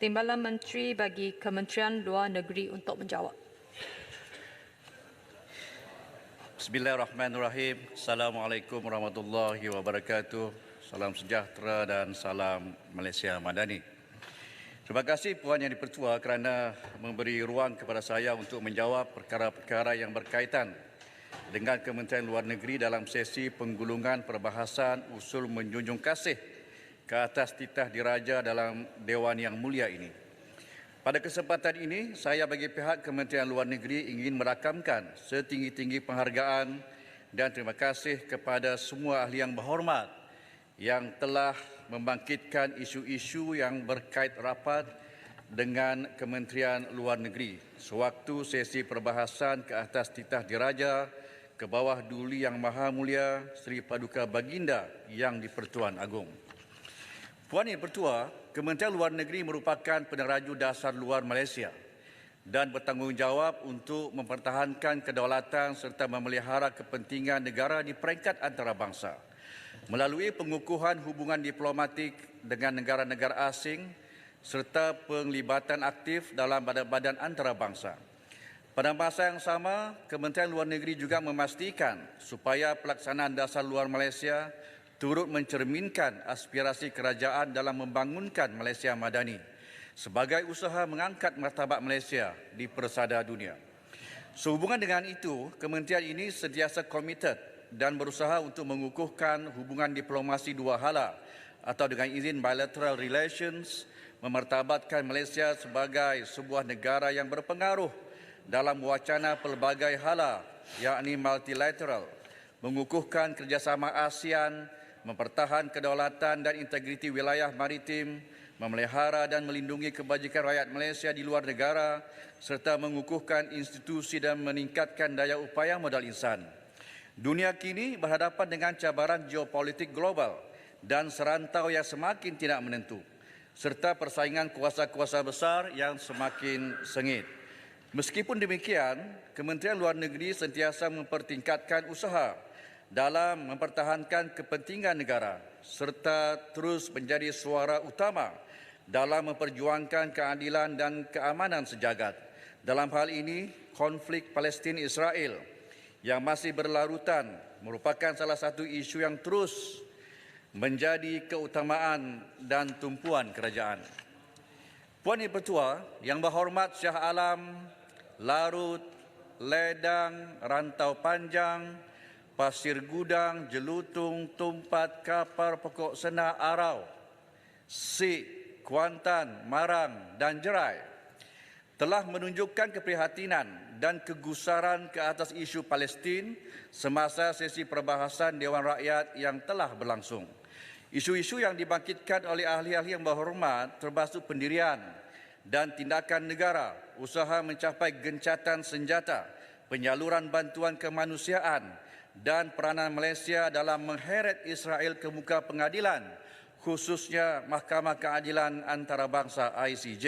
Timbalan Menteri bagi Kementerian Luar Negeri untuk menjawab. Bismillahirrahmanirrahim. Assalamualaikum warahmatullahi wabarakatuh. Salam sejahtera dan salam Malaysia Madani. Terima kasih Puan Yang di-Pertua kerana memberi ruang kepada saya untuk menjawab perkara-perkara yang berkaitan dengan Kementerian Luar Negeri dalam sesi penggulungan perbahasan usul menjunjung kasih ke atas titah diraja dalam Dewan Yang Mulia ini. Pada kesempatan ini, saya bagi pihak Kementerian Luar Negeri ingin merakamkan setinggi-tinggi penghargaan dan terima kasih kepada semua ahli yang berhormat yang telah membangkitkan isu-isu yang berkait rapat dengan Kementerian Luar Negeri sewaktu sesi perbahasan ke atas titah diraja ke bawah Duli Yang Maha Mulia Seri Paduka Baginda Yang di-Pertuan Agong. Puan Yang di-Pertua, Kementerian Luar Negeri merupakan peneraju dasar luar Malaysia dan bertanggungjawab untuk mempertahankan kedaulatan serta memelihara kepentingan negara di peringkat antarabangsa melalui pengukuhan hubungan diplomatik dengan negara-negara asing serta penglibatan aktif dalam badan-badan antarabangsa. Pada masa yang sama, Kementerian Luar Negeri juga memastikan supaya pelaksanaan dasar luar Malaysia turut mencerminkan aspirasi kerajaan dalam membangunkan Malaysia Madani sebagai usaha mengangkat martabat Malaysia di persada dunia. Sehubungan dengan itu, kementerian ini sentiasa komited dan berusaha untuk mengukuhkan hubungan diplomasi dua hala atau dengan izin bilateral relations, memartabatkan Malaysia sebagai sebuah negara yang berpengaruh dalam wacana pelbagai hala, yakni multilateral, mengukuhkan kerjasama ASEAN, mempertahan kedaulatan dan integriti wilayah maritim, memelihara dan melindungi kebajikan rakyat Malaysia di luar negara, serta mengukuhkan institusi dan meningkatkan daya upaya modal insan. Dunia kini berhadapan dengan cabaran geopolitik global dan serantau yang semakin tidak menentu, serta persaingan kuasa-kuasa besar yang semakin sengit. Meskipun demikian, Kementerian Luar Negeri sentiasa mempertingkatkan usaha dalam mempertahankan kepentingan negara serta terus menjadi suara utama dalam memperjuangkan keadilan dan keamanan sejagat. Dalam hal ini, konflik Palestin-Israel yang masih berlarutan merupakan salah satu isu yang terus menjadi keutamaan dan tumpuan kerajaan. Puan Yang di-Pertua, Yang Berhormat Shah Alam, Larut, Ledang, Rantau Panjang, Pasir Gudang, Jelutung, Tumpat, Kapar, Pokok Sena, Arau, Sik, Kuantan, Marang dan Jerai telah menunjukkan keprihatinan dan kegusaran ke atas isu Palestin semasa sesi perbahasan Dewan Rakyat yang telah berlangsung. Isu-isu yang dibangkitkan oleh ahli-ahli yang berhormat termasuk pendirian dan tindakan negara, usaha mencapai gencatan senjata, penyaluran bantuan kemanusiaan dan peranan Malaysia dalam mengheret Israel ke muka pengadilan, khususnya Mahkamah Keadilan Antarabangsa ICJ.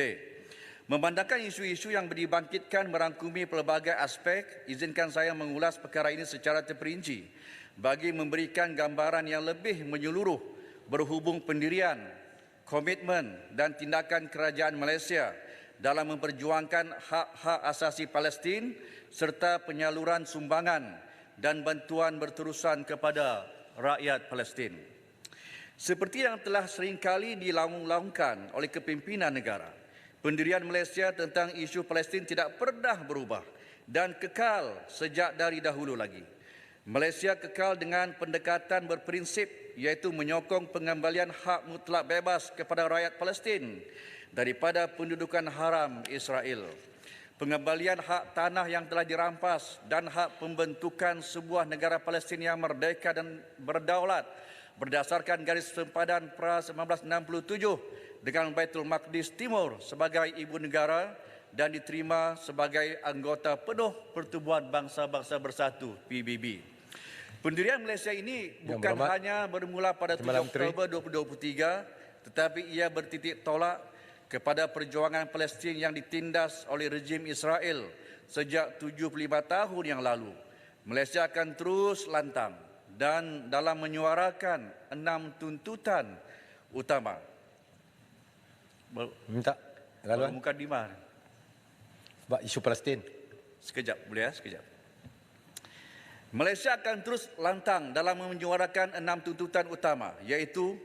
Memandangkan isu-isu yang dibangkitkan merangkumi pelbagai aspek, izinkan saya mengulas perkara ini secara terperinci bagi memberikan gambaran yang lebih menyeluruh berhubung pendirian, komitmen dan tindakan kerajaan Malaysia dalam memperjuangkan hak-hak asasi Palestin serta penyaluran sumbangan dan bantuan berterusan kepada rakyat Palestin. Seperti yang telah seringkali dilaung-laungkan oleh kepimpinan negara, pendirian Malaysia tentang isu Palestin tidak pernah berubah dan kekal sejak dari dahulu lagi. Malaysia kekal dengan pendekatan berprinsip iaitu menyokong pengembalian hak mutlak bebas kepada rakyat Palestin daripada pendudukan haram Israel, pengembalian hak tanah yang telah dirampas dan hak pembentukan sebuah negara Palestin yang merdeka dan berdaulat berdasarkan garis sempadan pra 1967 dengan Baitul Maqdis Timur sebagai ibu negara dan diterima sebagai anggota penuh Pertubuhan Bangsa-Bangsa Bersatu PBB. Pendirian Malaysia ini bukan hanya bermula pada 7 Oktober 2023, tetapi ia bertitik tolak kepada perjuangan Palestin yang ditindas oleh rejim Israel sejak 75 tahun yang lalu. Malaysia akan terus lantang dan dalam menyuarakan 6 tuntutan utama. Kalau mukadimah. Sebab isu Palestin. Sekejap, boleh ya? Sekejap. Malaysia akan terus lantang dalam menyuarakan 6 tuntutan utama, iaitu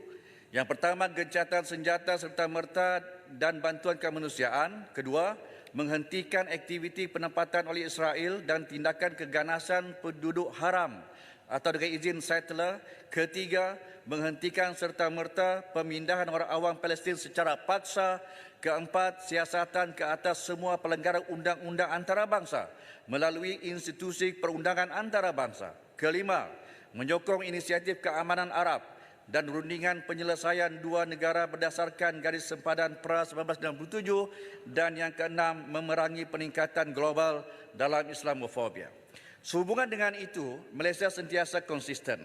yang pertama, gencatan senjata serta merta dan bantuan kemanusiaan. Kedua, menghentikan aktiviti penempatan oleh Israel dan tindakan keganasan penduduk haram atau dengan izin settler. Ketiga, menghentikan serta merta pemindahan orang awam Palestin secara paksa. Keempat, siasatan ke atas semua pelanggaran undang-undang antarabangsa melalui institusi perundangan antarabangsa. Kelima, menyokong inisiatif keamanan Arab dan rundingan penyelesaian dua negara berdasarkan garis sempadan PRA 1997. Dan yang keenam, memerangi peningkatan global dalam Islamofobia. Sehubungan dengan itu, Malaysia sentiasa konsisten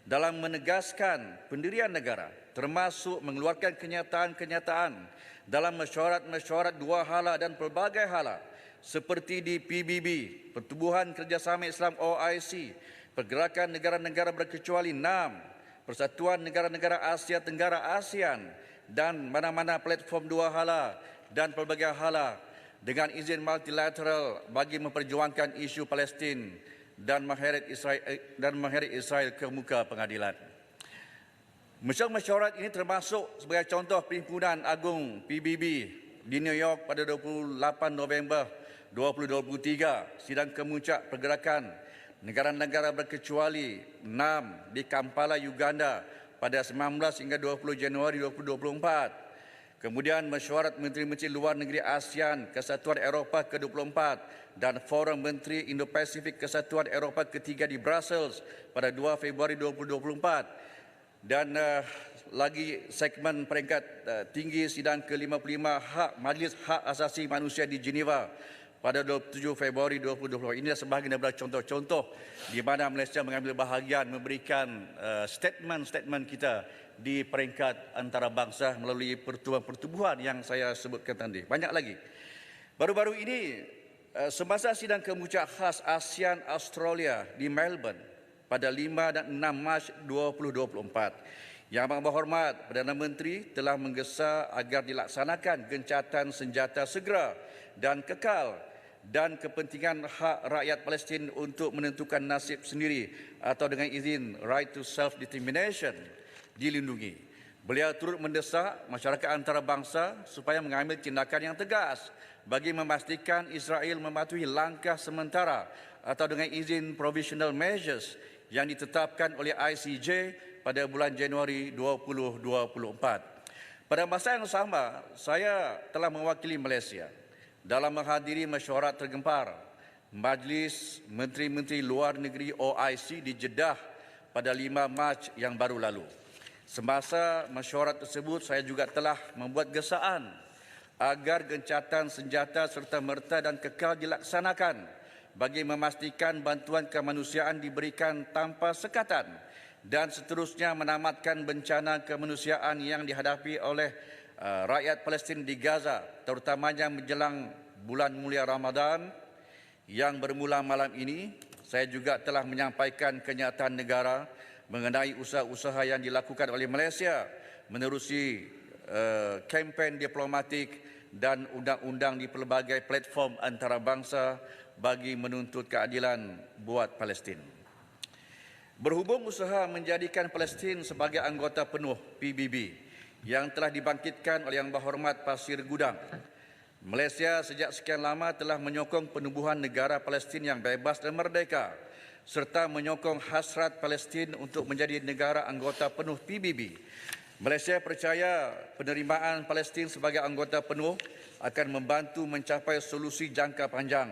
dalam menegaskan pendirian negara, termasuk mengeluarkan kenyataan-kenyataan dalam mesyuarat-mesyuarat dua hala dan pelbagai hala seperti di PBB, Pertubuhan Kerjasama Islam OIC, Pergerakan Negara-Negara Berkecuali 6, Persatuan Negara-Negara Asia Tenggara ASEAN dan mana-mana platform dua hala dan pelbagai hala dengan izin multilateral bagi memperjuangkan isu Palestin dan mengheret Israel ke muka pengadilan. Mesyuarat ini termasuk sebagai contoh Perhimpunan Agung PBB di New York pada 28 November 2023, sidang kemuncak Pergerakan Negara-Negara Berkecuali 6 di Kampala, Uganda pada 19 hingga 20 Januari 2024. Kemudian mesyuarat Menteri-Menteri Luar Negeri ASEAN Kesatuan Eropah ke-24 dan Forum Menteri Indo-Pasifik Kesatuan Eropah ketiga di Brussels pada 2 Februari 2024. Dan lagi segmen peringkat tinggi sidang ke-55 Majlis Hak Asasi Manusia di Geneva pada 27 Februari 2020. Ini sebahagian daripada contoh-contoh di mana Malaysia mengambil bahagian memberikan statement-statement kita di peringkat antarabangsa melalui pertubuhan-pertubuhan yang saya sebutkan tadi. Banyak lagi. Baru-baru ini, semasa sidang kemuncak khas ASEAN Australia di Melbourne pada 5 dan 6 Mac 2024, Yang Amat Berhormat Perdana Menteri telah menggesa agar dilaksanakan gencatan senjata segera dan kekal dan kepentingan hak rakyat Palestin untuk menentukan nasib sendiri atau dengan izin right to self-determination dilindungi. Beliau turut mendesak masyarakat antarabangsa supaya mengambil tindakan yang tegas bagi memastikan Israel mematuhi langkah sementara atau dengan izin provisional measures yang ditetapkan oleh ICJ pada bulan Januari 2024. Pada masa yang sama, saya telah mewakili Malaysia dalam menghadiri mesyuarat tergempar Majlis Menteri-Menteri Luar Negeri OIC di Jeddah pada 5 Mac yang baru lalu. Semasa mesyuarat tersebut, saya juga telah membuat gesaan agar gencatan senjata serta merta dan kekal dilaksanakan bagi memastikan bantuan kemanusiaan diberikan tanpa sekatan dan seterusnya menamatkan bencana kemanusiaan yang dihadapi oleh rakyat Palestin di Gaza, terutamanya menjelang bulan mulia Ramadan yang bermula malam ini. Saya juga telah menyampaikan kenyataan negara mengenai usaha-usaha yang dilakukan oleh Malaysia menerusi kempen diplomatik dan undang-undang di pelbagai platform antarabangsa bagi menuntut keadilan buat Palestin. Berhubung usaha menjadikan Palestin sebagai anggota penuh PBB yang telah dibangkitkan oleh Yang Berhormat Pasir Gudang, Malaysia sejak sekian lama telah menyokong penubuhan negara Palestin yang bebas dan merdeka serta menyokong hasrat Palestin untuk menjadi negara anggota penuh PBB. Malaysia percaya penerimaan Palestin sebagai anggota penuh akan membantu mencapai solusi jangka panjang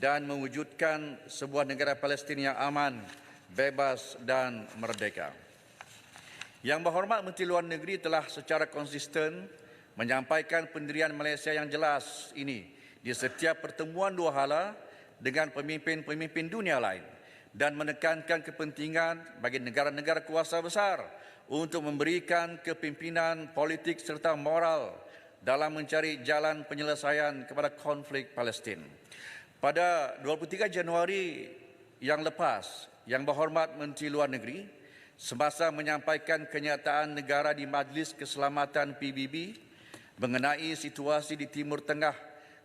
dan mewujudkan sebuah negara Palestin yang aman, bebas dan merdeka. Yang Berhormat Menteri Luar Negeri telah secara konsisten menyampaikan pendirian Malaysia yang jelas ini di setiap pertemuan dua hala dengan pemimpin-pemimpin dunia lain dan menekankan kepentingan bagi negara-negara kuasa besar untuk memberikan kepimpinan politik serta moral dalam mencari jalan penyelesaian kepada konflik Palestin. Pada 23 Januari yang lepas, Yang Berhormat Menteri Luar Negeri semasa menyampaikan kenyataan negara di Majlis Keselamatan PBB mengenai situasi di Timur Tengah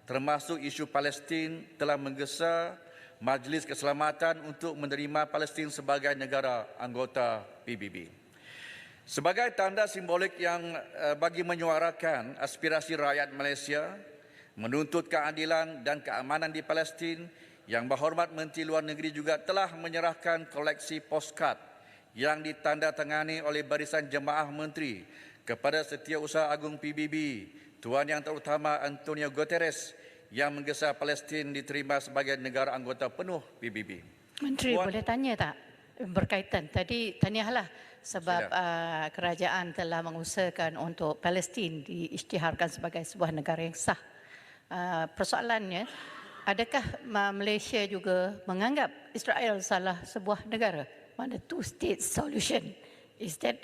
termasuk isu Palestin telah menggesa Majlis Keselamatan untuk menerima Palestin sebagai negara anggota PBB. Sebagai tanda simbolik yang bagi menyuarakan aspirasi rakyat Malaysia, menuntut keadilan dan keamanan di Palestin, Yang Berhormat Menteri Luar Negeri juga telah menyerahkan koleksi postcard yang ditandatangani oleh Barisan Jemaah Menteri kepada Setiausaha Agung PBB, Tuan Yang Terutama Antonio Guterres yang menggesa Palestin diterima sebagai negara anggota penuh PBB. Menteri, boleh tanya tak berkaitan? Tadi tahniahlah sebab kerajaan telah mengusahakan untuk Palestin diisytiharkan sebagai sebuah negara yang sah. Persoalannya, adakah Malaysia juga menganggap Israel salah sebuah negara? Mana two-state solution? Is that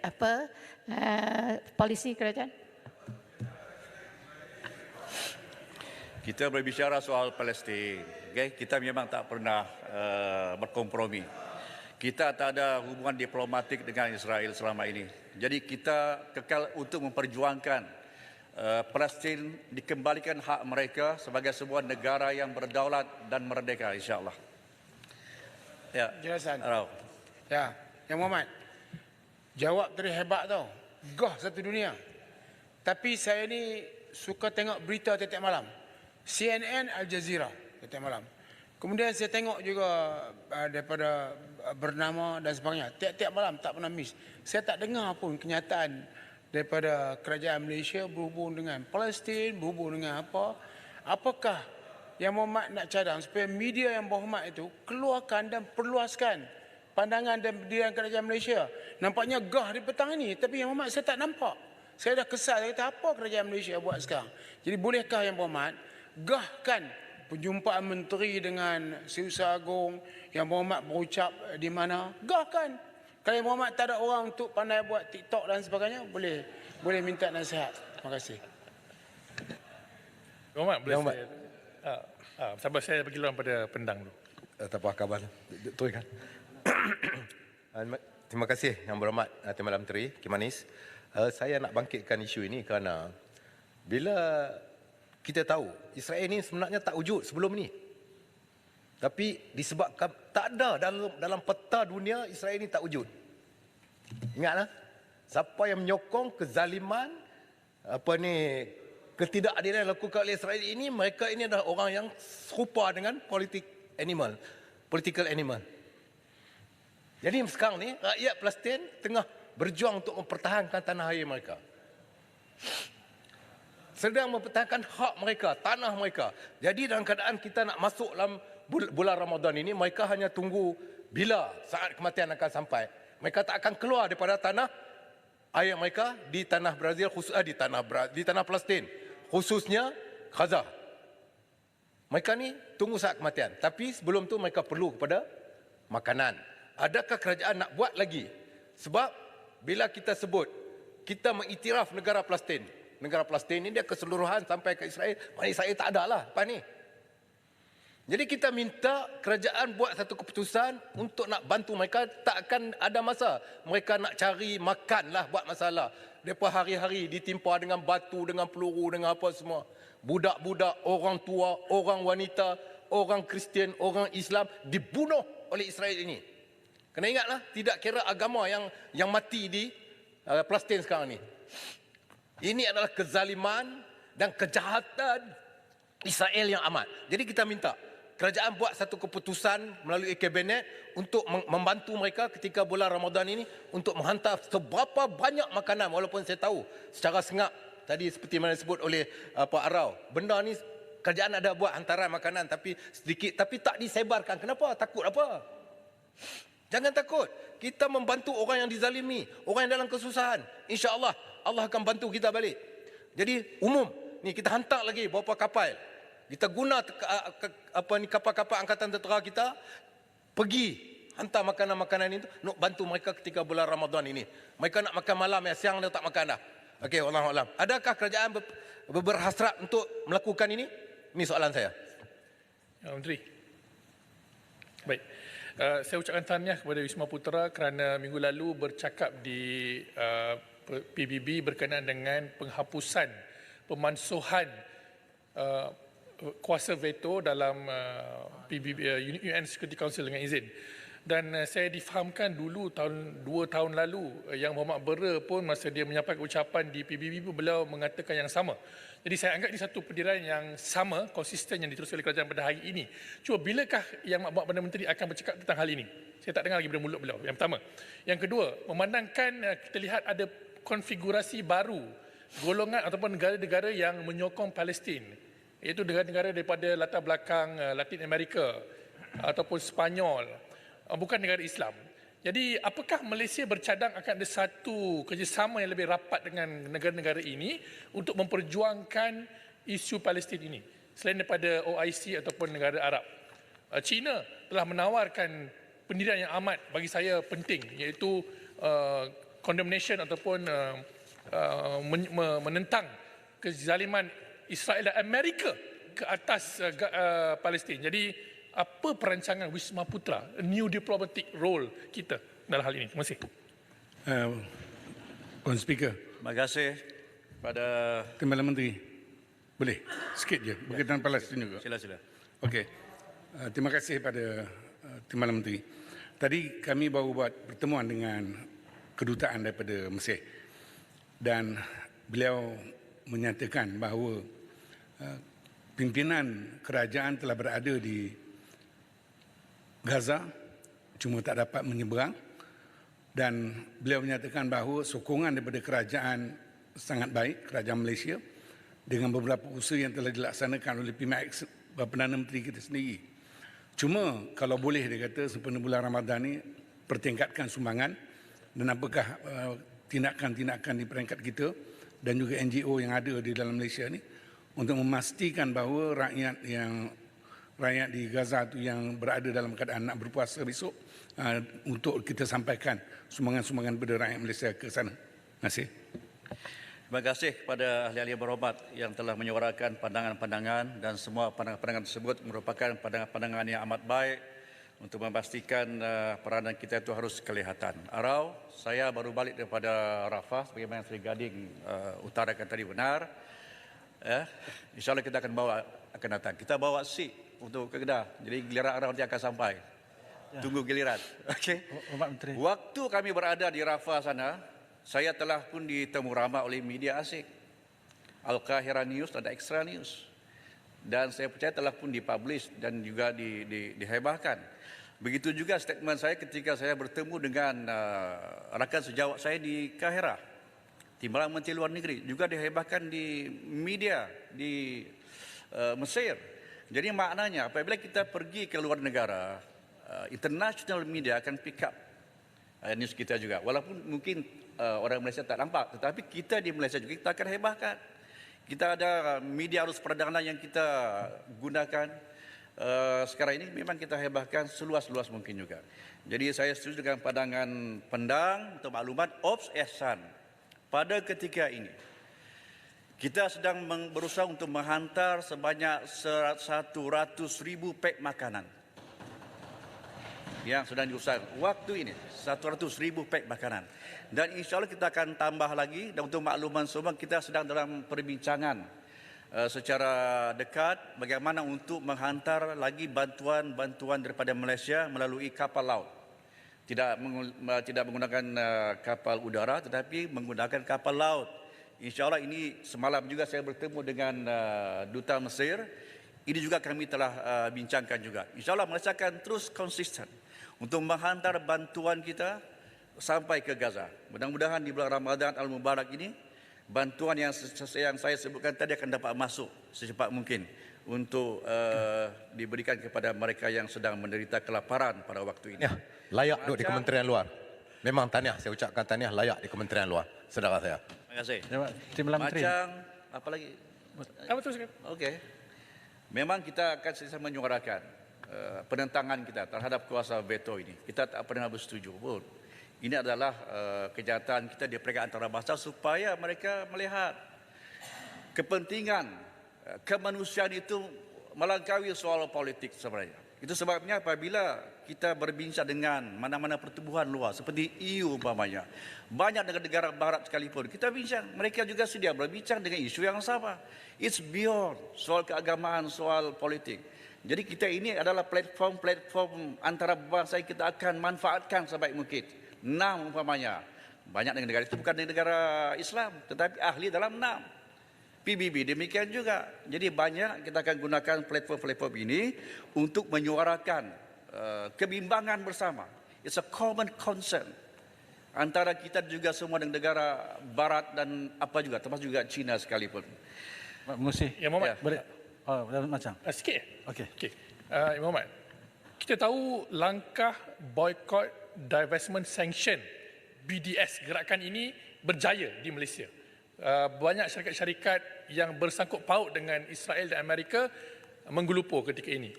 polisi kerajaan? Kita berbicara soal Palestin, okay? Kita memang tak pernah berkompromi. Kita tak ada hubungan diplomatik dengan Israel selama ini. Jadi kita kekal untuk memperjuangkan Palestin dikembalikan hak mereka sebagai sebuah negara yang berdaulat dan merdeka, insya-Allah. Ya, Jelasan. Arau. Ya, Yang Muhammad. Jawab tadi hebat tau. Gah satu dunia. Tapi saya ni suka tengok berita tiap-tiap malam. CNN, Al Jazeera tiap-tiap malam. Kemudian saya tengok juga daripada Bernama dan sebagainya. Tiap-tiap malam tak pernah miss. Saya tak dengar pun kenyataan daripada kerajaan Malaysia berhubung dengan Palestin, berhubung dengan apa. Apakah Yang Muhammad nak cadang supaya media yang berhormat itu keluarkan dan perluaskan pandangan dan berdirian kerajaan Malaysia. Nampaknya gah di petang ini, tapi Yang Muhammad saya tak nampak. Saya dah kesal, saya kata apa kerajaan Malaysia buat sekarang. Jadi bolehkah Yang Berhormat gahkan perjumpaan menteri dengan Setiausaha Agung, Yang Berhormat berucap di mana, gahkan. Kalau Yang Berhormat tak ada orang untuk pandai buat TikTok dan sebagainya, boleh minta nasihat. Terima kasih. Muhammad, boleh saya sabar, saya bagi luang pada pendang dulu. Tak apa khabar. Teruskan. Terima kasih Yang Berhormat Timbalan Malam Menteri Kimanis. Saya nak bangkitkan isu ini kerana bila kita tahu Israel ini sebenarnya tak wujud sebelum ini. Tapi disebabkan tak ada dalam peta dunia Israel ini tak wujud. Ingatlah, siapa yang menyokong kezaliman ketidakadilan yang dilakukan oleh Israel ini, mereka ini adalah orang yang serupa dengan political animal. Jadi sekarang ni rakyat Palestin tengah berjuang untuk mempertahankan tanah air mereka. Sedang mempertahankan hak mereka, tanah mereka. Jadi dalam keadaan kita nak masuk dalam bulan Ramadan ini, mereka hanya tunggu bila saat kematian akan sampai. Mereka tak akan keluar daripada tanah air mereka di tanah Brazil, di tanah Palestin, khususnya Gaza. Mereka ni tunggu saat kematian. Tapi sebelum tu mereka perlu kepada makanan. Adakah kerajaan nak buat lagi? Sebab bila kita sebut kita mengiktiraf negara Palestin, negara Palestin ini dia keseluruhan sampai ke Israel, mana Israel tak ada lah apa ni. Jadi kita minta kerajaan buat satu keputusan untuk nak bantu mereka. Tak akan ada masa mereka nak cari makan lah buat masalah. Mereka hari-hari ditimpa dengan batu, dengan peluru, dengan apa semua. Budak-budak, orang tua, orang wanita, orang Kristian, orang Islam dibunuh oleh Israel ini. Kena ingatlah, tidak kira agama yang mati di Palestin sekarang ni. Ini adalah kezaliman dan kejahatan Israel yang amat. Jadi kita minta kerajaan buat satu keputusan melalui kabinet untuk membantu mereka ketika bulan Ramadan ini untuk menghantar seberapa banyak makanan, walaupun saya tahu secara sengap tadi seperti mana disebut oleh Pak Arau, benda ni kerajaan ada buat hantaran makanan tapi sedikit, tapi tak disebarkan. Kenapa? Takut apa? Jangan takut. Kita membantu orang yang dizalimi, orang yang dalam kesusahan. InsyaAllah Allah akan bantu kita balik. Jadi umum ni kita hantar lagi beberapa kapal. Kita guna kapal-kapal angkatan tentera kita pergi hantar makanan-makanan itu nak bantu mereka ketika bulan Ramadan ini. Mereka nak makan malam ya, siang dia tak makan dah. Okey, wallahu alam. Adakah kerajaan berhasrat untuk melakukan ini? Ini soalan saya. Menteri. Baik. Saya ucapkan tahniah kepada Wisma Putra kerana minggu lalu bercakap di PBB berkenaan dengan penghapusan pemansuhan kuasa veto dalam PBB, UN Security Council dengan izin. Dan saya difahamkan dulu 2 tahun lalu Yang Mohamed Bera pun masa dia menyampaikan ucapan di PBB pun beliau mengatakan yang sama. Jadi saya anggap ini satu pendirian yang sama, konsisten yang diteruskan oleh kerajaan pada hari ini. Cuma bilakah Yang Mohamed Perdana Menteri akan bercakap tentang hal ini? Saya tak dengar lagi dari mulut beliau. Yang pertama. Yang kedua, memandangkan kita lihat ada konfigurasi baru golongan ataupun negara-negara yang menyokong Palestin, iaitu negara-negara daripada latar belakang Latin Amerika ataupun Sepanyol, bukan negara Islam. Jadi apakah Malaysia bercadang akan ada satu kerjasama yang lebih rapat dengan negara-negara ini untuk memperjuangkan isu Palestin ini selain daripada OIC ataupun negara Arab? China telah menawarkan pendirian yang amat bagi saya penting, iaitu condemnation ataupun menentang kezaliman Israel dan Amerika ke atas Palestin. Jadi apa perancangan Wisma Putra, a new diplomatic role kita dalam hal ini? Terima kasih. Puan Speaker, Terima kasih pada Timbalan Menteri. Boleh? Sikit je, berkaitan Palestin juga. sila-sila. Okey. Terima kasih pada Timbalan Menteri. Tadi kami baru buat pertemuan dengan kedutaan daripada Mesir. Dan beliau menyatakan bahawa pimpinan kerajaan telah berada di Gaza, cuma tak dapat menyeberang, dan beliau menyatakan bahawa sokongan daripada kerajaan sangat baik, kerajaan Malaysia, dengan beberapa usaha yang telah dilaksanakan oleh PMAX Perdana Menteri kita sendiri. Cuma kalau boleh dia kata sempena bulan Ramadan ni pertingkatkan sumbangan, dan apakah tindakan-tindakan di peringkat kita dan juga NGO yang ada di dalam Malaysia ni untuk memastikan bahawa rakyat di Gaza tu yang berada dalam keadaan nak berpuasa besok, untuk kita sampaikan sumbangan-sumbangan kepada rakyat Malaysia ke sana. Terima kasih. Terima kasih kepada ahli-ahli yang berhormat yang telah menyuarakan pandangan-pandangan, dan semua pandangan-pandangan tersebut merupakan pandangan-pandangan yang amat baik untuk memastikan peranan kita itu harus kelihatan. Arau, saya baru balik daripada Rafah, sebagaimana Sri Gading utarakan tadi benar. InsyaAllah kita akan datang. Kita bawa seat untuk ke Kedah. Jadi giliran Arau nanti akan sampai. Tunggu giliran. Okey. Waktu kami berada di Rafah sana, saya telah pun ditemu ramai oleh media asing. Al-Qahirah News dan Extra News. Dan saya percaya telah pun dipublish dan juga dihebahkan. Begitu juga statement saya ketika saya bertemu dengan rakan sejawat saya di Kahirah. Timbalan Menteri Luar Negeri juga dihebahkan di media di Mesir. Jadi maknanya apabila kita pergi ke luar negara, international media akan pick up news kita juga. Walaupun mungkin orang Malaysia tak nampak, tetapi kita di Malaysia juga kita akan hebahkan. Kita ada media arus perdana yang kita gunakan. Sekarang ini memang kita hebahkan seluas-luas mungkin juga. Jadi saya setuju dengan pandangan pendang untuk maklumat Ops Ehsan. Pada ketika ini, kita sedang berusaha untuk menghantar sebanyak 100,000 pek makanan yang sedang diusahakan. Waktu ini 100,000 pek makanan. Dan insyaAllah kita akan tambah lagi. Dan untuk makluman semua, kita sedang dalam perbincangan secara dekat bagaimana untuk menghantar lagi bantuan-bantuan daripada Malaysia melalui kapal laut. Tidak menggunakan kapal udara, tetapi menggunakan kapal laut. InsyaAllah ini semalam juga saya bertemu dengan Duta Mesir. Ini juga kami telah bincangkan juga. InsyaAllah Malaysia akan terus konsisten untuk menghantar bantuan kita sampai ke Gaza. Mudah-mudahan di bulan Ramadan Al-Mubarak ini, bantuan yang saya sebutkan tadi akan dapat masuk secepat mungkin untuk diberikan kepada mereka yang sedang menderita kelaparan pada waktu ini. Ya, layak duduk di Kementerian Luar. Memang tahniah, saya ucapkan tahniah layak di Kementerian Luar. Saudara saya. Terima kasih. Timbalan Menteri. Macam apa lagi? Apa tu? Okey. Memang kita akan sentiasa menyuarakan penentangan kita terhadap kuasa veto ini. Kita tak pernah bersetuju pun. Ini adalah kenyataan kita di peringkat antarabangsa supaya mereka melihat kepentingan kemanusiaan itu melangkaui soal politik sebenarnya. Itu sebabnya apabila kita berbincang dengan mana-mana pertubuhan luar seperti EU umpamanya, banyak negara-negara barat sekalipun, kita bincang, mereka juga sedia berbincang dengan isu yang sama. It's beyond soal keagamaan, soal politik. Jadi kita ini adalah platform antara bangsa yang kita akan manfaatkan sebaik mungkin. 6 umpamanya. Banyak negara itu bukan negara Islam, tetapi ahli dalam 6. PBB demikian juga. Jadi banyak kita akan gunakan platform ini untuk menyuarakan kebimbangan bersama. It's a common concern antara kita juga semua dengan negara barat dan apa juga, termasuk juga China sekalipun. Pak Mengusi. Ya Muhammad. Boleh. Oh, macam. Sikit. Okey. Okey. Muhammad. Kita tahu langkah boycott divestment sanction BDS gerakan ini berjaya di Malaysia. Banyak syarikat-syarikat yang bersangkut paut dengan Israel dan Amerika menggelupur ketika ini.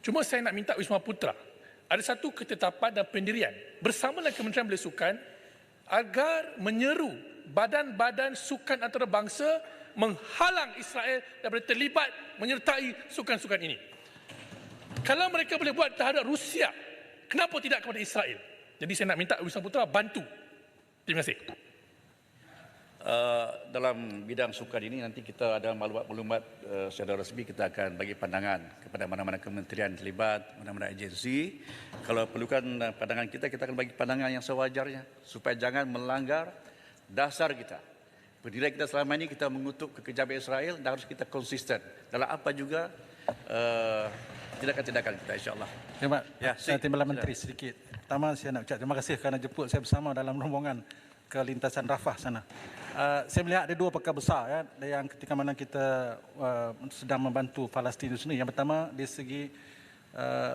Cuma saya nak minta Wisma Putra, ada satu ketetapan dan pendirian bersama dengan Kementerian Belia Sukan agar menyeru badan-badan sukan antarabangsa menghalang Israel daripada terlibat menyertai sukan-sukan ini. Kalau mereka boleh buat terhadap Rusia, kenapa tidak kepada Israel? Jadi saya nak minta Wisma Putra bantu. Terima kasih. Dalam bidang sukan ini nanti kita ada maklumat secara resmi, kita akan bagi pandangan kepada mana-mana kementerian terlibat, mana-mana agensi. Kalau perlukan pandangan kita akan bagi pandangan yang sewajarnya supaya jangan melanggar dasar kita. Pendirian kita selama ini kita mengutuk kekejaman Israel dan harus kita konsisten dalam apa juga tindakan-tindakan kita, insya-Allah. Terima Ya, Timbalan Menteri sedikit. Pertama saya nak ucap terima kasih kerana jemput saya bersama dalam rombongan ke lintasan Rafah sana. Saya melihat ada dua perkara besar ya, yang ketika mana kita sedang membantu Palestin itu sendiri. Yang pertama dari segi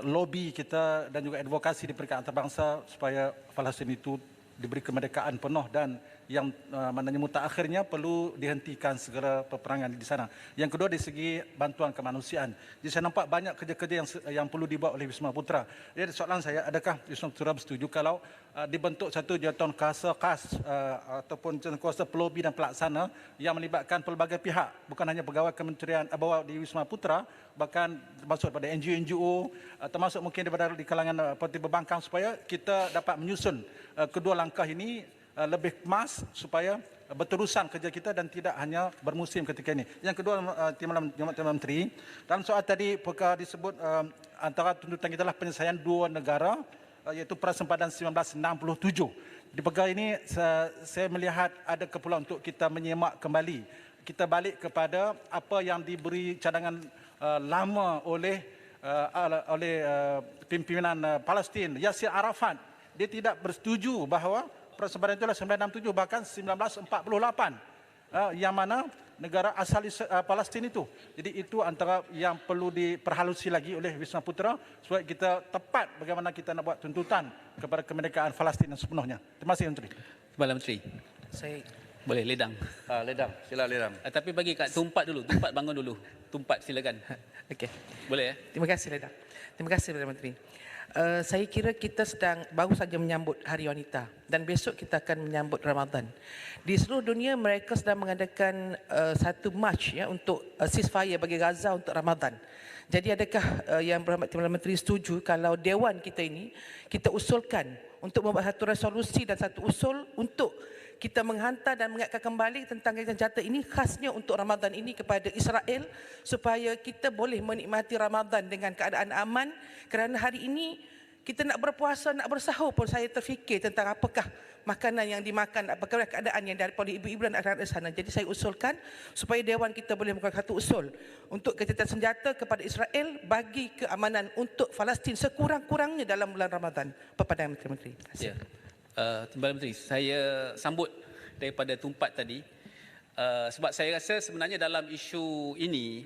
lobby kita dan juga advokasi di peringkat antarabangsa supaya Palestin itu diberi kemerdekaan penuh dan yang maknanya mutakhirnya perlu dihentikan segala peperangan di sana. Yang kedua dari segi bantuan kemanusiaan. Jadi saya nampak banyak kerja-kerja yang perlu dibuat oleh Wisma Putra. Jadi soalan saya, adakah Wisma Putra bersetuju kalau dibentuk satu jawatan kuasa khas ataupun kuasa pelobi dan pelaksana yang melibatkan pelbagai pihak, bukan hanya pegawai kementerian bawah di Wisma Putra, bahkan termasuk daripada NGO, termasuk mungkin daripada di kalangan parti berbangkang, supaya kita dapat menyusun kedua langkah ini lebih kemas supaya berterusan kerja kita dan tidak hanya bermusim ketika ini. Yang kedua, Timbalan Menteri, dalam soal tadi perkara disebut antara tuntutan kita adalah penyelesaian dua negara, iaitu Persempadan 1967. Di perkara ini saya melihat ada keperluan untuk kita menyemak kembali. Kita balik kepada apa yang diberi cadangan lama oleh pimpinan Palestin, Yasir Arafat. Dia tidak bersetuju bahawa Persempadan itu adalah 1967, bahkan 1948, yang mana negara asal Palestin itu. Jadi itu antara yang perlu diperhalusi lagi oleh Wisma Putra supaya kita tepat bagaimana kita nak buat tuntutan kepada kemerdekaan Palestin yang sepenuhnya. Terima kasih Menteri. Timbalan Menteri. Saya boleh ledang. Ledang, sila ledang. Tapi bagi Kak Tumpat dulu, Tumpat bangun dulu. Tumpat silakan. Okey. Boleh ya? Terima kasih Ledang. Terima kasih Perdana Menteri. Saya kira kita baru saja menyambut Hari Wanita dan besok kita akan menyambut Ramadan. Di seluruh dunia mereka sedang mengadakan satu march ya untuk ceasefire bagi Gaza untuk Ramadan. Jadi adakah yang Berhormat Timbalan Menteri setuju kalau dewan kita ini kita usulkan untuk membuat satu resolusi dan satu usul untuk kita menghantar dan mengingatkan kembali tentang senjata ini khasnya untuk Ramadan ini kepada Israel supaya kita boleh menikmati Ramadan dengan keadaan aman, kerana hari ini kita nak berpuasa, nak bersahur pun saya terfikir tentang apakah makanan yang dimakan, apakah keadaan yang daripada ibu-ibu dan anak-anak di sana. Jadi saya usulkan supaya Dewan kita boleh membuat satu usul untuk kejahatan senjata kepada Israel bagi keamanan untuk Palestin sekurang-kurangnya dalam bulan Ramadan. Perpandangan Menteri. Terima kasih. Ya. Timbalan Menteri, saya sambut daripada Tumpat tadi sebab saya rasa sebenarnya dalam isu ini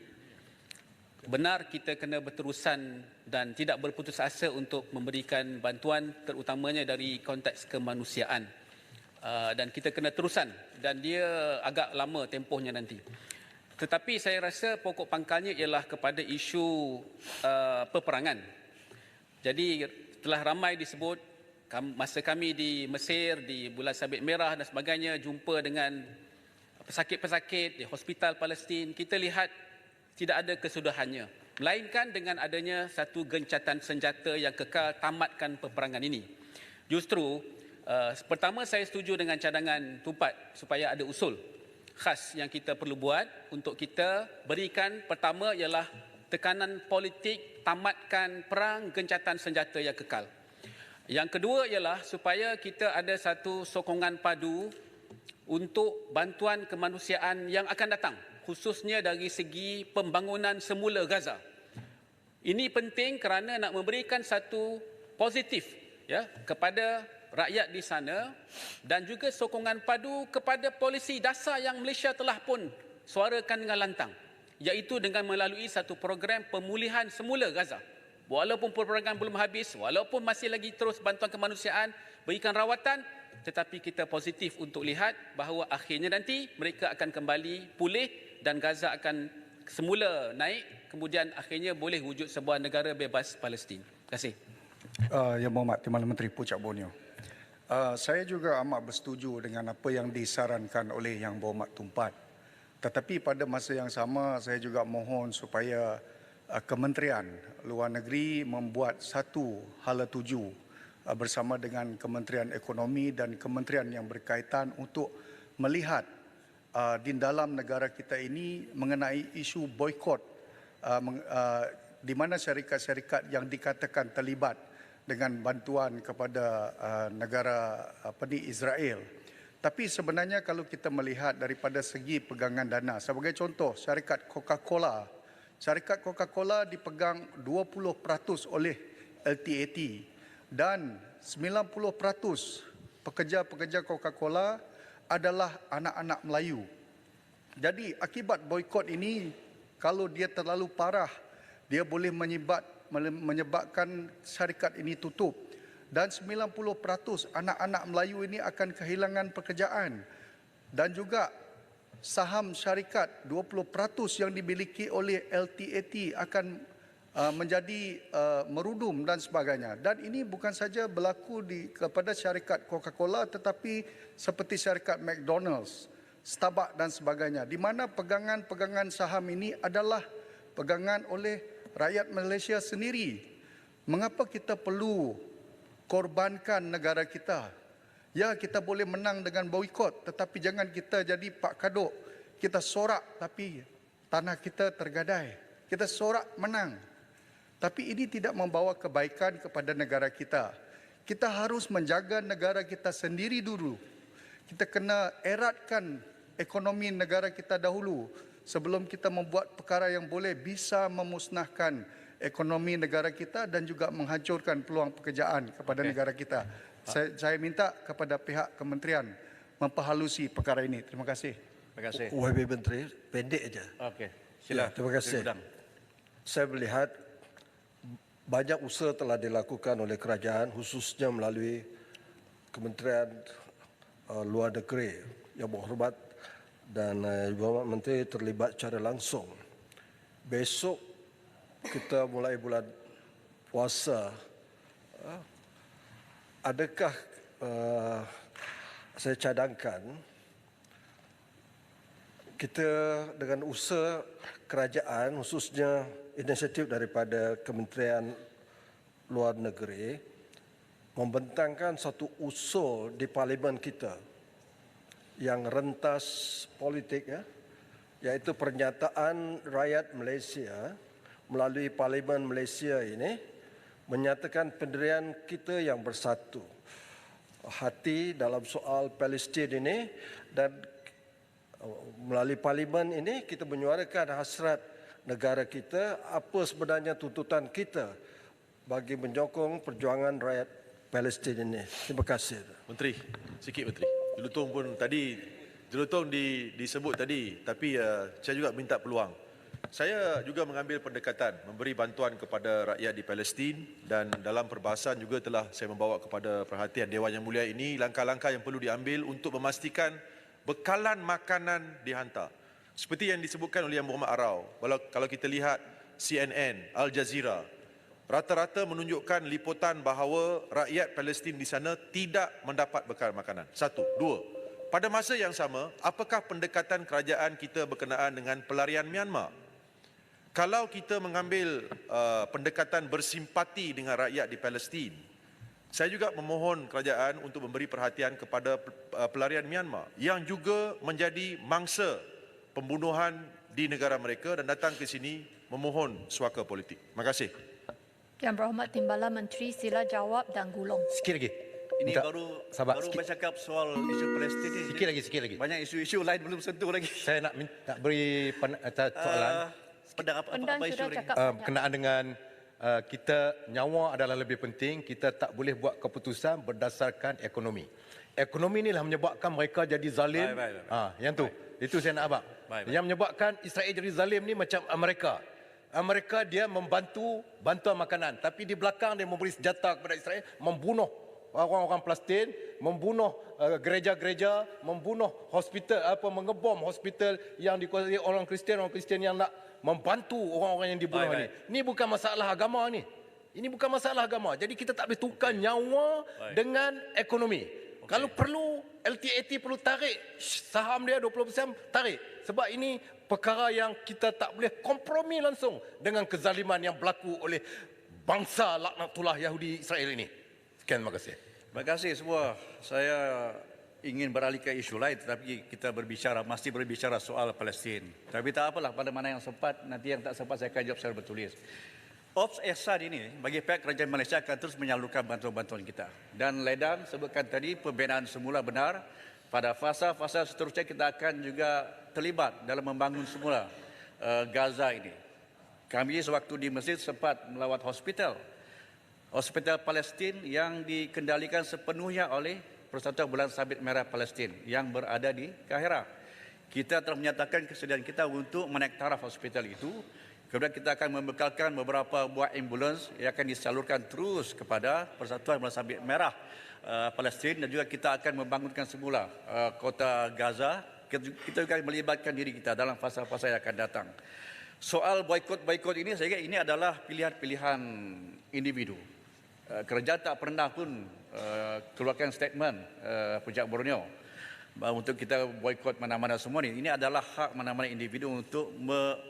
benar kita kena berterusan dan tidak berputus asa untuk memberikan bantuan terutamanya dari konteks kemanusiaan dan kita kena terusan dan dia agak lama tempohnya nanti. Tetapi saya rasa pokok pangkalnya ialah kepada isu peperangan. Jadi telah ramai disebut masa kami di Mesir, di Bulan Sabit Merah dan sebagainya, jumpa dengan pesakit-pesakit di hospital Palestin, kita lihat tidak ada kesudahannya. melainkan dengan adanya satu gencatan senjata yang kekal tamatkan peperangan ini. Justru pertama saya setuju dengan cadangan Tumpat supaya ada usul khas yang kita perlu buat untuk kita berikan. Pertama ialah tekanan politik, tamatkan perang, gencatan senjata yang kekal. Yang kedua ialah supaya kita ada satu sokongan padu untuk bantuan kemanusiaan yang akan datang, khususnya dari segi pembangunan semula Gaza. Ini penting kerana nak memberikan satu positif ya kepada rakyat di sana dan juga sokongan padu kepada polisi dasar yang Malaysia telah pun suarakan dengan lantang, iaitu dengan melalui satu program pemulihan semula Gaza. Walaupun peperangan belum habis, walaupun masih lagi terus bantuan kemanusiaan, berikan rawatan, tetapi kita positif untuk lihat bahawa akhirnya nanti mereka akan kembali pulih dan Gaza akan semula naik, kemudian akhirnya boleh wujud sebuah negara bebas Palestin. Terima kasih. Yang Berhormat Timbalan Menteri Puncak Borneo. Saya juga amat bersetuju dengan apa yang disarankan oleh Yang Berhormat Tumpat. Tetapi pada masa yang sama saya juga mohon supaya Kementerian Luar Negeri membuat satu hala tuju bersama dengan Kementerian Ekonomi dan kementerian yang berkaitan untuk melihat di dalam negara kita ini mengenai isu boikot di mana syarikat-syarikat yang dikatakan terlibat dengan bantuan kepada negara Israel. Tapi sebenarnya kalau kita melihat daripada segi pegangan dana, sebagai contoh syarikat Coca-Cola. Syarikat Coca-Cola dipegang 20% oleh LTAT dan 90% pekerja-pekerja Coca-Cola adalah anak-anak Melayu. Jadi akibat boikot ini, kalau dia terlalu parah, dia boleh menyebabkan syarikat ini tutup. Dan 90% anak-anak Melayu ini akan kehilangan pekerjaan. Dan juga saham syarikat 20% yang dimiliki oleh LTAT akan menjadi merudum dan sebagainya. Dan ini bukan saja berlaku kepada syarikat Coca-Cola tetapi seperti syarikat McDonald's, Starbucks dan sebagainya, di mana pegangan-pegangan saham ini adalah pegangan oleh rakyat Malaysia sendiri. Mengapa kita perlu korbankan negara kita? Ya, kita boleh menang dengan boikot, tetapi jangan kita jadi Pak Kadok. Kita sorak tapi tanah kita tergadai. Kita sorak menang. Tapi ini tidak membawa kebaikan kepada negara kita. Kita harus menjaga negara kita sendiri dulu. Kita kena eratkan ekonomi negara kita dahulu sebelum kita membuat perkara yang boleh bisa memusnahkan ekonomi negara kita dan juga menghancurkan peluang pekerjaan kepada negara kita. Saya minta kepada pihak kementerian memperhalusi perkara ini. Terima kasih. Terima kasih. Wahai Menteri, pendek aja. Okey. Ya, terima kasih. Saya melihat banyak usaha telah dilakukan oleh kerajaan khususnya melalui Kementerian Luar Negeri. Yang Berhormat dan Berhormat Menteri terlibat secara langsung. Besok kita mulai bulan puasa. Adakah saya cadangkan kita dengan usaha kerajaan khususnya inisiatif daripada Kementerian Luar Negeri membentangkan satu usul di parlimen kita yang rentas politik iaitu pernyataan rakyat Malaysia melalui parlimen Malaysia ini menyatakan pendirian kita yang bersatu hati dalam soal Palestin ini dan melalui parlimen ini kita menyuarakan hasrat negara kita apa sebenarnya tuntutan kita bagi menyokong perjuangan rakyat Palestin ini. Terima kasih. Menteri, sikit Menteri. Jelutong pun tadi, jelutong disebut tadi tapi saya juga minta peluang. Saya juga mengambil pendekatan memberi bantuan kepada rakyat di Palestin dan dalam perbahasan juga telah saya membawa kepada perhatian Dewan Yang Mulia ini langkah-langkah yang perlu diambil untuk memastikan bekalan makanan dihantar. Seperti yang disebutkan oleh Yang Berhormat Arau, kalau kita lihat CNN, Al Jazeera, rata-rata menunjukkan liputan bahawa rakyat Palestin di sana tidak mendapat bekal makanan. Satu. Dua, pada masa yang sama, apakah pendekatan kerajaan kita berkenaan dengan pelarian Myanmar? kalau kita mengambil pendekatan bersimpati dengan rakyat di Palestin, saya juga memohon kerajaan untuk memberi perhatian kepada pelarian Myanmar yang juga menjadi mangsa pembunuhan di negara mereka dan datang ke sini memohon suaka politik. Terima kasih. Yang Berhormat Timbalan Menteri, sila jawab dan gulung. Sikit lagi. Ini Minta baru bercakap soal isu Palestin ni. Sikit lagi. Banyak isu-isu lain belum sentuh lagi. Saya nak beri soalan. Pendan Apa isu sudah lagi? cakap banyak. Berkenaan dengan kita, nyawa adalah lebih penting. Kita tak boleh buat keputusan berdasarkan ekonomi. Ekonomi inilah menyebabkan mereka jadi zalim. Baik. Yang tu. Itu saya nak abang. Baik. Yang menyebabkan Israel jadi zalim ni macam Amerika. Amerika dia membantu bantuan makanan, tapi di belakang dia memberi senjata kepada Israel, membunuh orang-orang Palestin, membunuh gereja-gereja, membunuh hospital, mengebom hospital yang dikuasai orang Kristian yang nak membantu orang-orang yang dibunuh ni. Ini bukan masalah agama ni. Ini bukan masalah agama. Jadi kita tak boleh tukar nyawa dengan ekonomi. Kalau perlu LTAT perlu tarik saham dia 20%, tarik. Sebab ini perkara yang kita tak boleh kompromi langsung dengan kezaliman yang berlaku oleh bangsa laknatullah Yahudi Israel ini. Sekian, terima kasih. Terima kasih semua. Saya ingin beralih ke isu lain, tetapi kita masih berbicara soal Palestin. Tapi tak apalah, pada mana yang sempat, nanti yang tak sempat saya akan jawab secara bertulis. Ops Ehsan ini bagi pihak kerajaan Malaysia akan terus menyalurkan bantuan-bantuan kita. Dan Ledan sebutkan tadi pembinaan semula benar. Pada fasa-fasa seterusnya kita akan juga terlibat dalam membangun semula Gaza ini. Kami sewaktu di Mesir sempat melawat hospital Palestin yang dikendalikan sepenuhnya oleh Persatuan Bulan Sabit Merah Palestin yang berada di Kahira. Kita telah menyatakan kesediaan kita untuk menaik taraf hospital itu. Kemudian kita akan membekalkan beberapa buah ambulans yang akan disalurkan terus kepada Persatuan Bulan Sabit Merah Palestin, dan juga kita akan membangunkan semula kota Gaza. Kita juga melibatkan diri kita dalam fasa-fasa yang akan datang. Soal boikot ini, saya kira ini adalah pilihan-pilihan individu. Kerajaan tak pernah pun keluarkan statement Pujak Borneo untuk kita boikot mana-mana semua ni. Ini adalah hak mana-mana individu untuk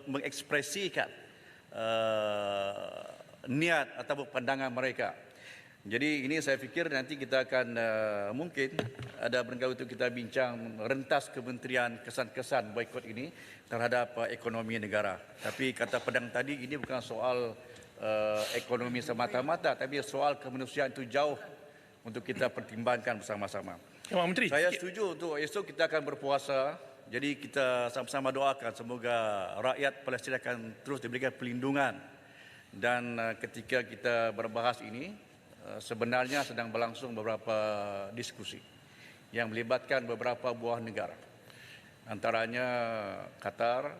mengekspresikan niat atau pandangan mereka. Jadi ini saya fikir nanti kita akan mungkin ada barangkali untuk kita bincang rentas kementerian kesan-kesan boikot ini terhadap ekonomi negara. Tapi kata pedang tadi, ini bukan soal ekonomi semata-mata, tapi soal kemanusiaan itu jauh untuk kita pertimbangkan bersama-sama. Menteri, saya setuju untuk esok kita akan berpuasa. Jadi kita sama-sama doakan semoga rakyat Palestin akan terus diberikan perlindungan. Dan ketika kita berbahas ini, sebenarnya sedang berlangsung beberapa diskusi yang melibatkan beberapa buah negara. Antaranya Qatar,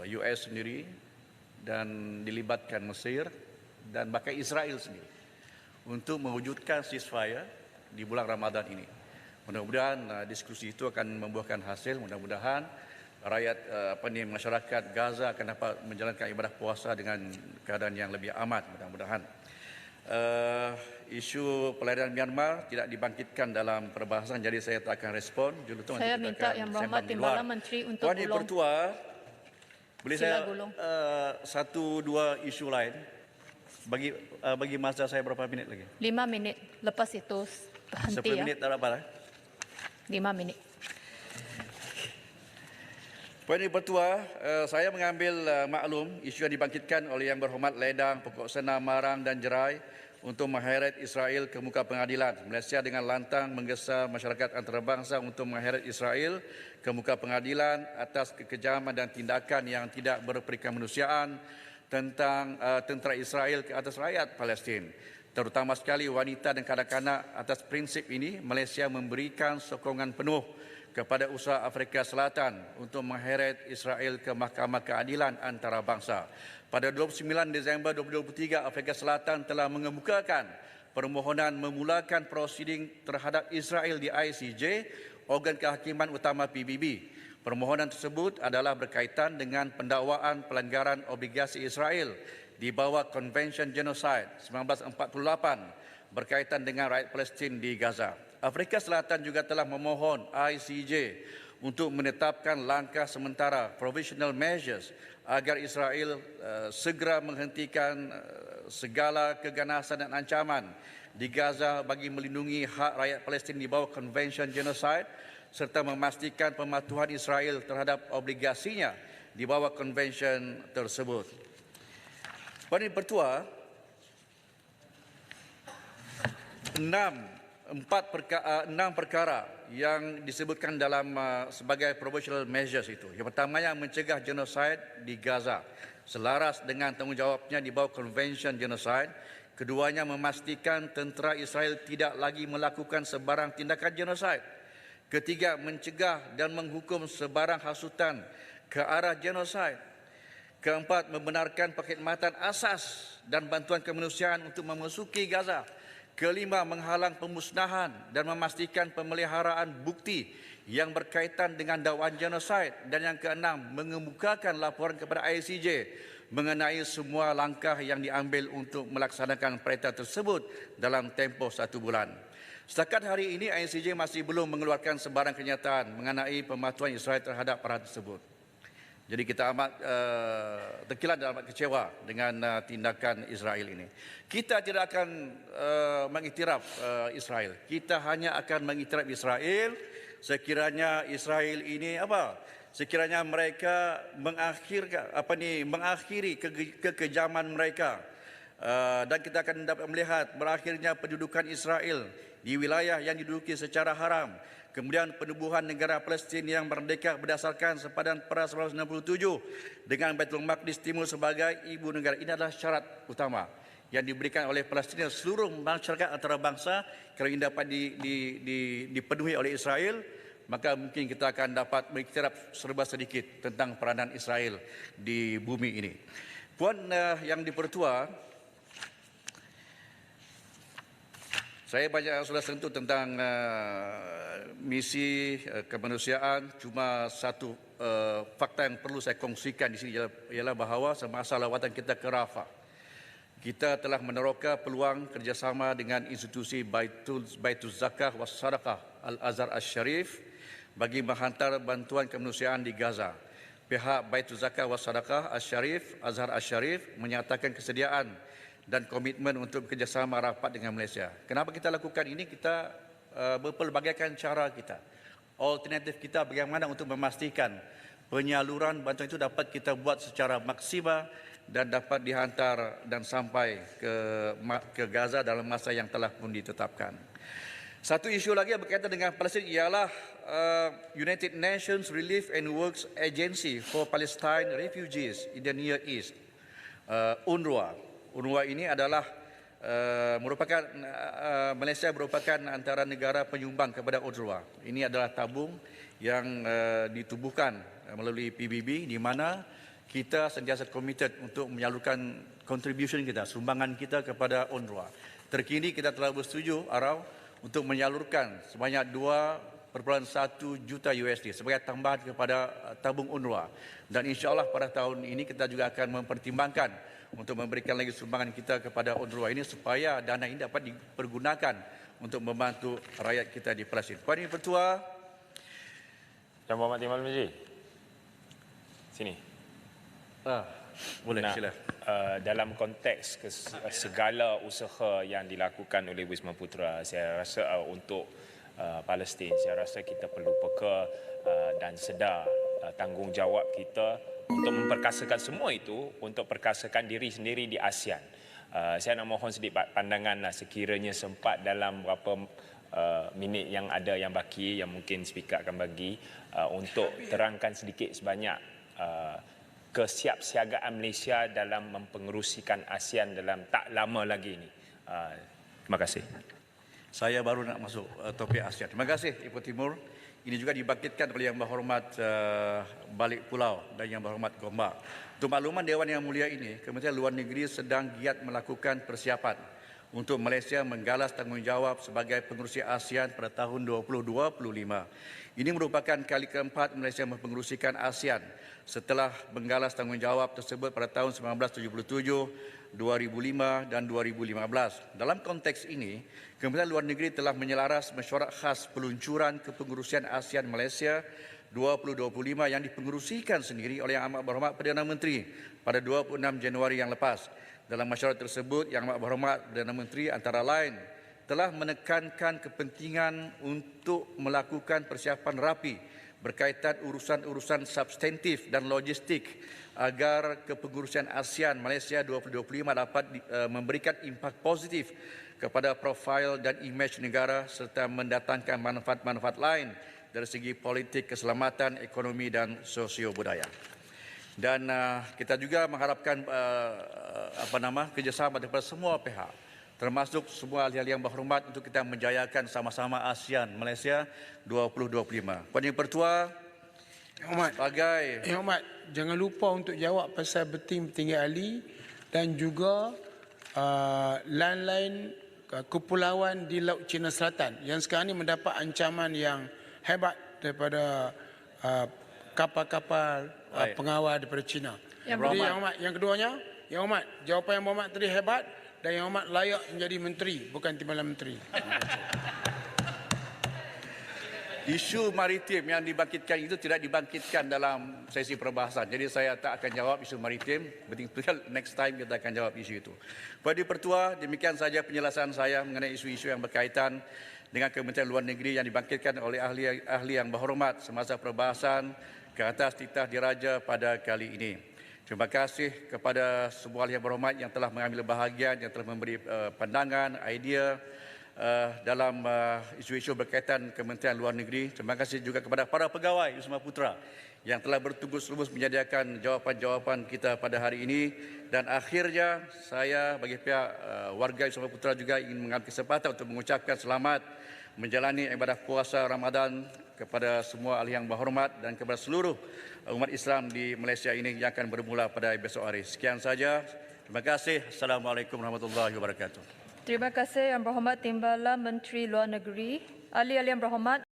US sendiri, dan dilibatkan Mesir dan bahkan Israel sendiri untuk mewujudkan ceasefire di bulan Ramadan ini. Mudah-mudahan diskusi itu akan membuahkan hasil. Mudah-mudahan rakyat masyarakat Gaza akan dapat menjalankan ibadah puasa dengan keadaan yang lebih aman. Mudah-mudahan. Isu pelarian Myanmar tidak dibangkitkan dalam perbahasan, jadi saya tak akan respon. Saya minta Yang Berhormat Timbalan Menteri untuk Tuan Yang Bertua, boleh sila saya gulung. satu dua isu lain bagi masa saya berapa minit lagi? 5 minit. Lepas itu berhenti 10 minit tak dapat. 5 minit. Puan Yang Bertua, saya mengambil maklum isu yang dibangkitkan oleh Yang Berhormat Ledang, Pokok Senam, Marang dan Jerai untuk mengheret Israel ke muka pengadilan. Malaysia dengan lantang menggesa masyarakat antarabangsa untuk mengheret Israel ke muka pengadilan atas kekejaman dan tindakan yang tidak berperikamanusiaan tentang tentera Israel ke atas rakyat Palestin. Terutama sekali wanita dan kanak-kanak. Atas prinsip ini, Malaysia memberikan sokongan penuh kepada usaha Afrika Selatan untuk mengheret Israel ke Mahkamah Keadilan Antarabangsa. Pada 29 Disember 2023, Afrika Selatan telah mengemukakan permohonan memulakan prosiding terhadap Israel di ICJ, organ kehakiman utama PBB. Permohonan tersebut adalah berkaitan dengan pendakwaan pelanggaran obligasi Israel di bawah Convention Genocide 1948 berkaitan dengan rakyat Palestin di Gaza. Afrika Selatan juga telah memohon ICJ untuk menetapkan langkah sementara provisional measures agar Israel segera menghentikan segala keganasan dan ancaman di Gaza bagi melindungi hak rakyat Palestin di bawah Convention Genocide serta memastikan pematuhan Israel terhadap obligasinya di bawah convention tersebut. Pada Pertua, 6 perkara yang disebutkan dalam sebagai provisional measures itu. Yang pertama, yang mencegah genosid di Gaza selaras dengan tanggungjawabnya di bawah Convention Genocide. Keduanya, memastikan tentera Israel tidak lagi melakukan sebarang tindakan genosid. Ketiga, mencegah dan menghukum sebarang hasutan ke arah genosid. Keempat, membenarkan perkhidmatan asas dan bantuan kemanusiaan untuk memasuki Gaza. Kelima, menghalang pemusnahan dan memastikan pemeliharaan bukti yang berkaitan dengan dakwaan genosid. Dan yang keenam, mengemukakan laporan kepada ICJ mengenai semua langkah yang diambil untuk melaksanakan perintah tersebut dalam tempoh 1 bulan. Setakat hari ini, ICJ masih belum mengeluarkan sebarang kenyataan mengenai pematuhan Israel terhadap perhatian tersebut. Jadi kita amat terkilat dan amat kecewa dengan tindakan Israel ini. Kita tidak akan mengiktiraf Israel. Kita hanya akan mengiktiraf Israel sekiranya Israel ini sekiranya mereka mengakhiri kekejaman mereka. Dan kita akan dapat melihat berakhirnya pendudukan Israel di wilayah yang diduduki secara haram. Kemudian penubuhan negara Palestin yang merdeka berdasarkan sepadan Peras 1967 dengan Baitul Maqdis Timur sebagai ibu negara. Ini adalah syarat utama yang diberikan oleh Palestin. Seluruh masyarakat antarabangsa, kalau ini dapat dipenuhi oleh Israel, maka mungkin kita akan dapat mengiktiraf serba sedikit tentang peranan Israel di bumi ini. Puan yang dipertua, saya banyak sudah sentuh tentang misi kemanusiaan. Cuma satu fakta yang perlu saya kongsikan di sini ialah bahawa semasa lawatan kita ke Rafah, kita telah meneroka peluang kerjasama dengan institusi Baitul Zakah was Sadaqah Al-Azhar Asy-Syarif bagi menghantar bantuan kemanusiaan di Gaza. Pihak Baitul Zakah was Sadaqah Asy-Syarif, Azhar Asy-Syarif menyatakan kesediaan dan komitmen untuk bekerjasama rapat dengan Malaysia. Kenapa kita lakukan ini? Kita berpelbagaikan cara kita. Alternatif kita bagaimana untuk memastikan penyaluran bantuan itu dapat kita buat secara maksimal dan dapat dihantar dan sampai ke Gaza dalam masa yang telah pun ditetapkan. Satu isu lagi yang berkaitan dengan Palestin ialah United Nations Relief and Works Agency for Palestine Refugees in the Near East, UNRWA. UNRWA ini adalah Malaysia merupakan antara negara penyumbang kepada UNRWA. Ini adalah tabung yang ditubuhkan melalui PBB, di mana kita sentiasa komited untuk menyalurkan contribution kita, sumbangan kita kepada UNRWA. Terkini kita telah bersetuju untuk menyalurkan sebanyak 2.1 juta USD sebagai tambahan kepada tabung UNRWA. Dan insya-Allah pada tahun ini kita juga akan mempertimbangkan untuk memberikan lagi sumbangan kita kepada UNRWA ini supaya dana ini dapat dipergunakan untuk membantu rakyat kita di Palestin. Puan Yang Pertua, Yang Berhormat Timur Menteri. Sini. Boleh, sila. Dalam konteks segala usaha yang dilakukan oleh Wisma Putra, saya rasa untuk Palestin, saya rasa kita perlu peka dan sedar tanggungjawab kita untuk memperkasakan semua itu, untuk perkasakan diri sendiri di ASEAN. Saya nak mohon sedikit pandangan sekiranya sempat dalam berapa minit yang ada yang baki, yang mungkin speaker akan bagi, untuk terangkan sedikit sebanyak kesiapsiagaan Malaysia dalam mempengerusikan ASEAN dalam tak lama lagi ini. Terima kasih. Saya baru nak masuk topik ASEAN. Terima kasih Ibu Timur. Ini juga dibangkitkan oleh Yang Berhormat Balik Pulau dan Yang Berhormat Gombak. Untuk makluman Dewan Yang Mulia ini, Kementerian Luar Negeri sedang giat melakukan persiapan untuk Malaysia menggalas tanggungjawab sebagai pengerusi ASEAN pada tahun 2025. Ini merupakan kali keempat Malaysia mempengerusikan ASEAN setelah menggalas tanggungjawab tersebut pada tahun 1977, 2005 dan 2015. Dalam konteks ini, Kementerian Luar Negeri telah menyelaras mesyuarat khas peluncuran kepengurusian ASEAN Malaysia 2025 yang dipengerusikan sendiri oleh Yang Amat Berhormat Perdana Menteri pada 26 Januari yang lepas. Dalam mesyuarat tersebut, Yang Amat Berhormat Perdana Menteri antara lain telah menekankan kepentingan untuk melakukan persiapan rapi berkaitan urusan-urusan substantif dan logistik agar kepengurusan ASEAN Malaysia 2025 dapat memberikan impak positif kepada profil dan imej negara serta mendatangkan manfaat-manfaat lain dari segi politik, keselamatan, ekonomi dan sosio-budaya. Dan kita juga mengharapkan kerjasama daripada semua pihak, termasuk semua ahli-ahli yang berhormat untuk kita menjayakan sama-sama ASEAN Malaysia 2025. Puan Yang Pertua, Yang Hormat, jangan lupa untuk jawab pasal bertinggi ahli dan juga lain-lain kepulauan di Laut Cina Selatan yang sekarang ini mendapat ancaman yang hebat daripada kapal-kapal pengawal daripada China. Jadi Yang Hormat, yang keduanya, Yang Hormat, jawapan Yang Hormat tadi hebat dan Yang Hormat layak menjadi menteri, bukan timbalan menteri. Isu maritim yang dibangkitkan itu tidak dibangkitkan dalam sesi perbahasan. Jadi saya tak akan jawab isu maritim. Betul-betul next time kita akan jawab isu itu. Puan Yang Pertua, demikian saja penjelasan saya mengenai isu-isu yang berkaitan dengan Kementerian Luar Negeri yang dibangkitkan oleh ahli yang berhormat semasa perbahasan ke atas titah diraja pada kali ini. Terima kasih kepada semua ahli yang berhormat yang telah mengambil bahagian, yang telah memberi pandangan, idea dalam isu-isu berkaitan Kementerian Luar Negeri. Terima kasih juga kepada para pegawai Wisma Putra yang telah bertugas-tugas menyediakan jawapan-jawapan kita pada hari ini. Dan akhirnya saya bagi pihak warga Wisma Putra juga ingin mengambil kesempatan untuk mengucapkan selamat menjalani ibadah puasa Ramadan kepada semua ahli yang berhormat dan kepada seluruh umat Islam di Malaysia ini yang akan bermula pada besok hari. Sekian saja. Terima kasih. Assalamualaikum warahmatullahi wabarakatuh. Terima kasih Yang Berhormat Timbalan Menteri Luar Negeri. Ahli-ahli yang berhormat,